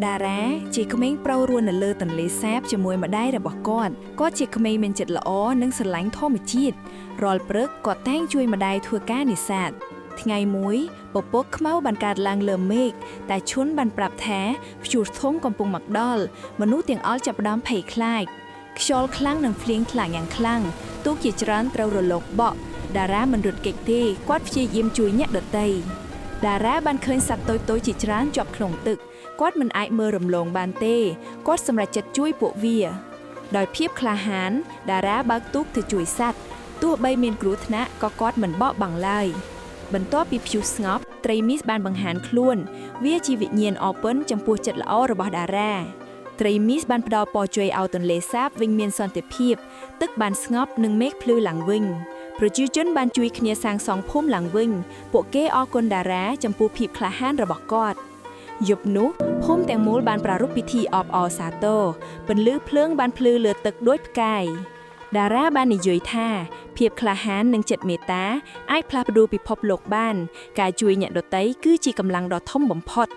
តារាជាក្មេងប្រុសរស់នៅលើទន្លេសាបជាមួយម្ដាយរបស់គាត់ជាក្មេងមានចិត្តល្អនិងស្រឡាញ់ធម្មជាតិរាល់ព្រឹកគាត់តែងជួយម្ដាយធ្វើការនេសាទថ្ងៃមួយពពកខ្មៅបានកើតឡើងលើមេឃតែឈុនបានប្រាប់ថាព្យុះធំកំពុងមកដល់មនុស្សទាំងអស់ចាប់ផ្ដើមភ័យខ្លាចខ្យល់ខ្លាំងនិងភ្លៀងធ្លាក់យ៉ាងខ្លាំងទូកជាច្រើនត្រូវរលកបក់តារាមិនរត់គេចទេគាត់ព្យាយាមជួយអ្នកដទៃតារាបានឃើញសត្វតូចៗជាច្រើនជាប់ក្នុងទឹកគាត់មិនអាចមើលរំលងបានទេគាត់សម្រេចចិត្តជួយពួកវាដោយភាពក្លាហានតារាបើកទូកទៅជួយសត្វទោះបីមានគ្រោះថ្នាក់ក៏គាត់មិនបោះបង់ឡើយបន្ទាប់ពីព្យុះស្ងប់ត្រីមីសបានបង្ហាញខ្លួនវាជាវិញ្ញាណអរគុណចំពោះចិត្តល្អរបស់តារាត្រីមីសបានផ្ដល់ពរជ័យឲ្យទន្លេសាបវិញមានសន្តិភាពទឹកបានស្ងប់និងមេឃភ្លឺឡើងវិញប្រជាជនបានជួយគ្នាសាងសង់ភូមិឡើងវិញពួកគេអរគុណតារាចំពោះភាពក្លាហានរបស់គាត់យប់នោះភូមិទាំងមូលបានប្រារព្ធពិធីអបអរសាទរពន្លឺភ្លើងបានភ្លឺលើទឹកដូចផ្កាយតារាបាននិយាយថាភាពក្លាហាននិងចិត្តមេត្តាអាចផ្លាស់ប្ដូរពិភពលោកបានការជួយអ្នកដទៃគឺជាកម្លាំងដ៏ធំបំផុត